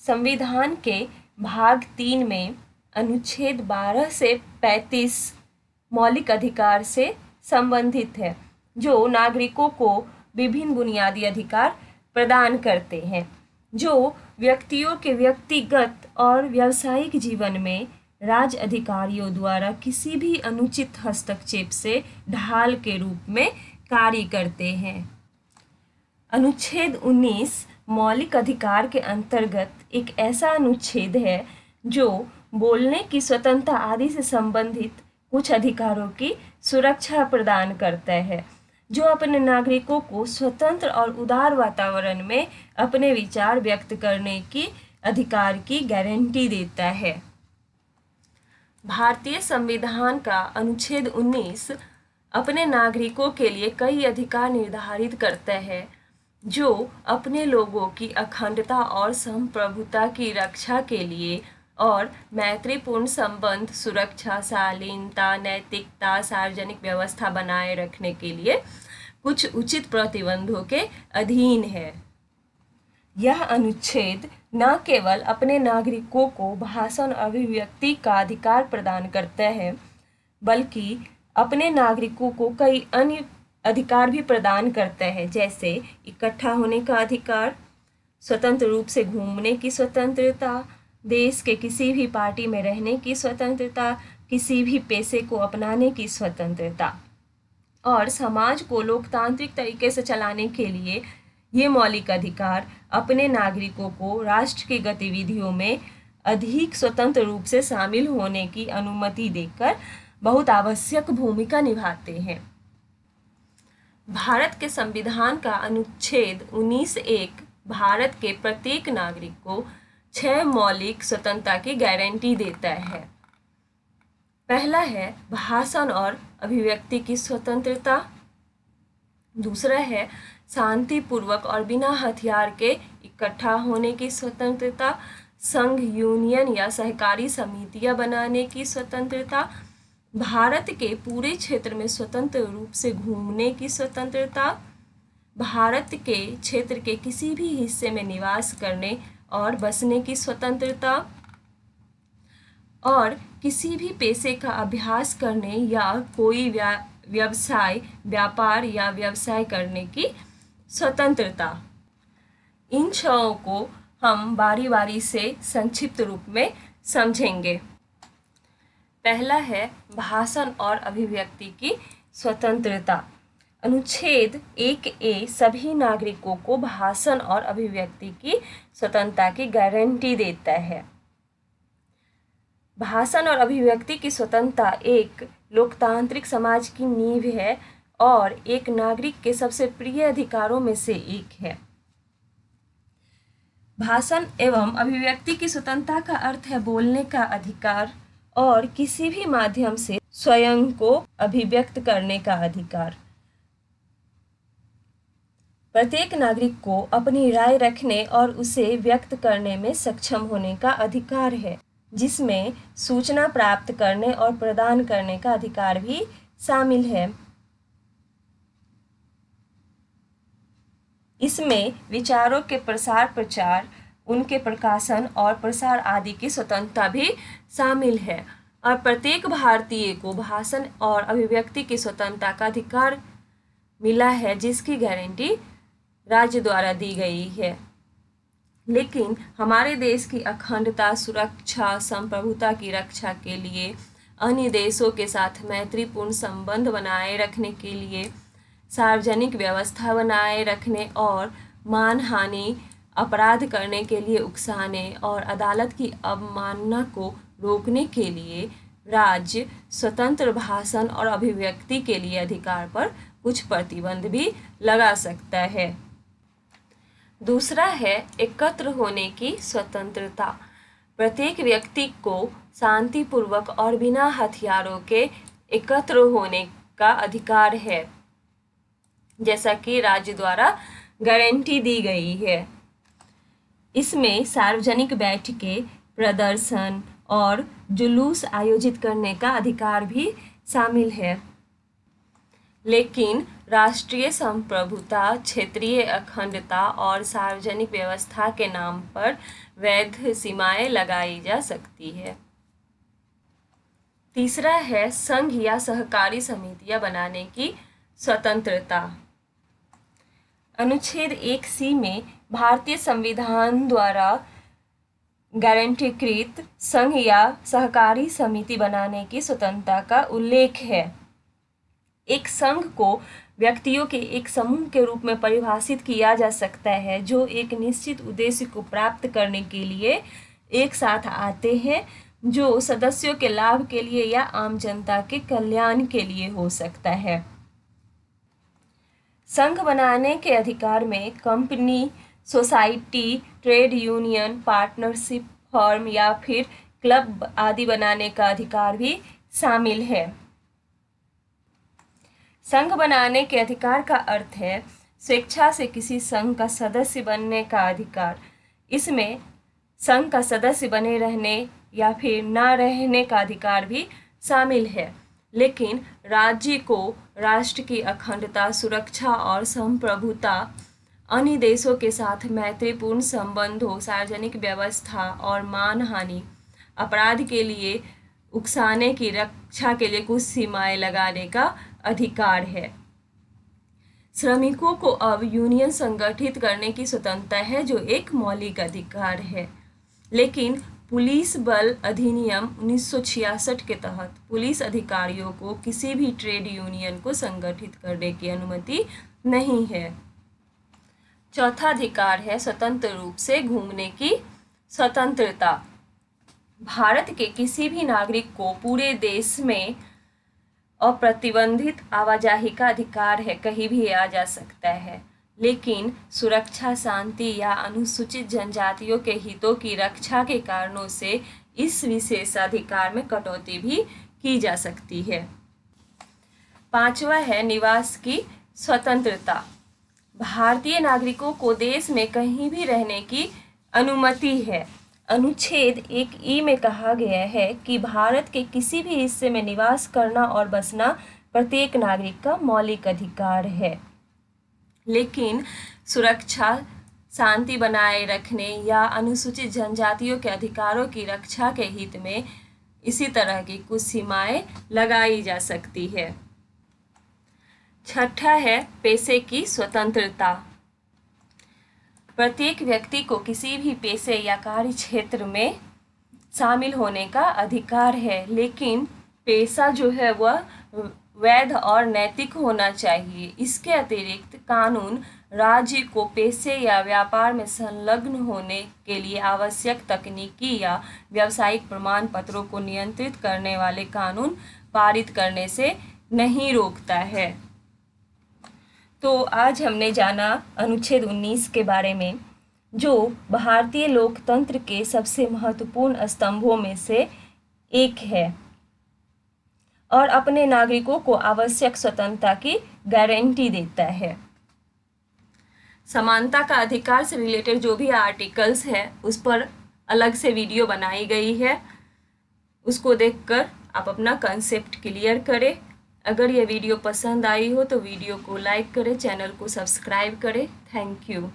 संविधान के भाग 3 में अनुच्छेद 12 से 35 मौलिक अधिकार से संबंधित है, जो नागरिकों को विभिन्न बुनियादी अधिकार प्रदान करते हैं, जो व्यक्तियों के व्यक्तिगत और व्यावसायिक जीवन में राज्य अधिकारियों द्वारा किसी भी अनुचित हस्तक्षेप से ढाल के रूप में कार्य करते हैं। अनुच्छेद 19 मौलिक अधिकार के अंतर्गत एक ऐसा अनुच्छेद है जो बोलने की स्वतंत्रता आदि से संबंधित कुछ अधिकारों की सुरक्षा प्रदान करता है, जो अपने नागरिकों को स्वतंत्र और उदार वातावरण में अपने विचार व्यक्त करने की अधिकार की गारंटी देता है। भारतीय संविधान का अनुच्छेद 19 अपने नागरिकों के लिए कई अधिकार निर्धारित करता है, जो अपने लोगों की अखंडता और संप्रभुता की रक्षा के लिए और मैत्रीपूर्ण संबंध, सुरक्षा, शालीनता, नैतिकता, सार्वजनिक व्यवस्था बनाए रखने के लिए कुछ उचित प्रतिबंधों के अधीन है। यह अनुच्छेद न केवल अपने नागरिकों को भाषण और अभिव्यक्ति का अधिकार प्रदान करता है, बल्कि अपने नागरिकों को कई अन्य अधिकार भी प्रदान करता है, जैसे इकट्ठा होने का अधिकार, स्वतंत्र रूप से घूमने की स्वतंत्रता, देश के किसी भी पार्टी में रहने की स्वतंत्रता, किसी भी पेशे को अपनाने की स्वतंत्रता और समाज को लोकतांत्रिक तरीके से चलाने के लिए ये मौलिक अधिकार अपने नागरिकों को राष्ट्र की गतिविधियों में अधिक स्वतंत्र रूप से शामिल होने की अनुमति देकर बहुत आवश्यक भूमिका निभाते हैं। भारत के संविधान का अनुच्छेद 19(1) भारत के प्रत्येक नागरिक को 6 मौलिक स्वतंत्रता की गारंटी देता है। पहला है भाषण और अभिव्यक्ति की स्वतंत्रता, दूसरा है शांतिपूर्वक और बिना हथियार के इकट्ठा होने की स्वतंत्रता, संघ, यूनियन या सहकारी समितियां बनाने की स्वतंत्रता, भारत के पूरे क्षेत्र में स्वतंत्र रूप से घूमने की स्वतंत्रता, भारत के क्षेत्र के किसी भी हिस्से में निवास करने और बसने की स्वतंत्रता और किसी भी पेशे का अभ्यास करने या कोई व्यवसाय, व्यापार या व्यवसाय करने की स्वतंत्रता। इन 6 को हम बारी बारी से संक्षिप्त रूप में समझेंगे। पहला है भाषण और अभिव्यक्ति की स्वतंत्रता। अनुच्छेद 1(a) सभी नागरिकों को भाषण और अभिव्यक्ति की स्वतंत्रता की गारंटी देता है। भाषण और अभिव्यक्ति की स्वतंत्रता एक लोकतांत्रिक समाज की नींव है और एक नागरिक के सबसे प्रिय अधिकारों में से एक है। भाषण एवं अभिव्यक्ति की स्वतंत्रता का अर्थ है बोलने का अधिकार और किसी भी माध्यम से स्वयं को अभिव्यक्त करने का अधिकार। प्रत्येक नागरिक को अपनी राय रखने और उसे व्यक्त करने में सक्षम होने का अधिकार है, जिसमें सूचना प्राप्त करने और प्रदान करने का अधिकार भी शामिल है। इसमें विचारों के प्रसार प्रचार, उनके प्रकाशन और प्रसार आदि की स्वतंत्रता भी शामिल है और प्रत्येक भारतीय को भाषण और अभिव्यक्ति की स्वतंत्रता का अधिकार मिला है, जिसकी गारंटी राज्य द्वारा दी गई है। लेकिन हमारे देश की अखंडता, सुरक्षा, संप्रभुता की रक्षा के लिए, अन्य देशों के साथ मैत्रीपूर्ण संबंध बनाए रखने के लिए, सार्वजनिक व्यवस्था बनाए रखने और मानहानि, अपराध करने के लिए उकसाने और अदालत की अवमानना को रोकने के लिए राज्य स्वतंत्र भाषण और अभिव्यक्ति के लिए अधिकार पर कुछ प्रतिबंध भी लगा सकता है। दूसरा है एकत्र होने की स्वतंत्रता। प्रत्येक व्यक्ति को शांतिपूर्वक और बिना हथियारों के एकत्र होने का अधिकार है, जैसा कि राज्य द्वारा गारंटी दी गई है। इसमें सार्वजनिक बैठकें, प्रदर्शन और जुलूस आयोजित करने का अधिकार भी शामिल है। लेकिन राष्ट्रीय संप्रभुता, क्षेत्रीय अखंडता और सार्वजनिक व्यवस्था के नाम पर वैध सीमाएं लगाई जा सकती है। तीसरा है संघ या सहकारी समितियां बनाने की स्वतंत्रता। अनुच्छेद 1C में भारतीय संविधान द्वारा गारंटीकृत संघ या सहकारी समिति बनाने की स्वतंत्रता का उल्लेख है। एक संघ को व्यक्तियों के एक समूह के रूप में परिभाषित किया जा सकता है जो एक निश्चित उद्देश्य को प्राप्त करने के लिए एक साथ आते हैं, जो सदस्यों के लाभ के लिए या आम जनता के कल्याण के लिए हो सकता है। संघ बनाने के अधिकार में company, society, trade union, partnership firm या फिर क्लब आदि बनाने का अधिकार भी शामिल है। संघ बनाने के अधिकार का अर्थ है स्वेच्छा से किसी संघ का सदस्य बनने का अधिकार। इसमें संघ का सदस्य बने रहने या फिर न रहने का अधिकार भी शामिल है, लेकिन राज्य को राष्ट्र की अखंडता, सुरक्षा और संप्रभुता, अन्य देशों के साथ मैत्रीपूर्ण संबंधों, सार्वजनिक व्यवस्था और मानहानि, अपराध के लिए उकसाने की रक्षा के लिए कुछ सीमाएं लगाने का अधिकार है। श्रमिकों को अब यूनियन संगठित करने की स्वतंत्रता है, जो एक मौलिक अधिकार है, लेकिन पुलिस बल अधिनियम 1966 के तहत पुलिस अधिकारियों को किसी भी ट्रेड यूनियन को संगठित करने की अनुमति नहीं है। चौथा अधिकार है स्वतंत्र रूप से घूमने की स्वतंत्रता। भारत के किसी भी नागरिक को पूरे देश में अप्रतिबंधित आवाजाही का अधिकार है, कहीं भी आ जा सकता है, लेकिन सुरक्षा, शांति या अनुसूचित जनजातियों के हितों की रक्षा के कारणों से इस विशेषाधिकार में कटौती भी की जा सकती है। पांचवा है निवास की स्वतंत्रता। भारतीय नागरिकों को देश में कहीं भी रहने की अनुमति है। अनुच्छेद 1E में कहा गया है कि भारत के किसी भी हिस्से में निवास करना और बसना प्रत्येक नागरिक का मौलिक अधिकार है, लेकिन सुरक्षा, शांति बनाए रखने या अनुसूचित जनजातियों के अधिकारों की रक्षा के हित में इसी तरह की कुछ सीमाएं लगाई जा सकती है। छठा है पेशे की स्वतंत्रता। प्रत्येक व्यक्ति को किसी भी पेशे या कार्य क्षेत्र में शामिल होने का अधिकार है, लेकिन पेशा जो है वह वैध और नैतिक होना चाहिए। इसके अतिरिक्त कानून राज्य को पेशे या व्यापार में संलग्न होने के लिए आवश्यक तकनीकी या व्यावसायिक प्रमाण पत्रों को नियंत्रित करने वाले कानून पारित करने से नहीं रोकता है। तो आज हमने जाना अनुच्छेद 19 के बारे में, जो भारतीय लोकतंत्र के सबसे महत्वपूर्ण स्तंभों में से एक है और अपने नागरिकों को आवश्यक स्वतंत्रता की गारंटी देता है। समानता का अधिकार से रिलेटेड जो भी आर्टिकल्स है उस पर अलग से वीडियो बनाई गई है, उसको देखकर आप अपना कंसेप्ट क्लियर करें। अगर ये वीडियो पसंद आई हो तो वीडियो को लाइक करें, चैनल को सब्सक्राइब करें। Thank you.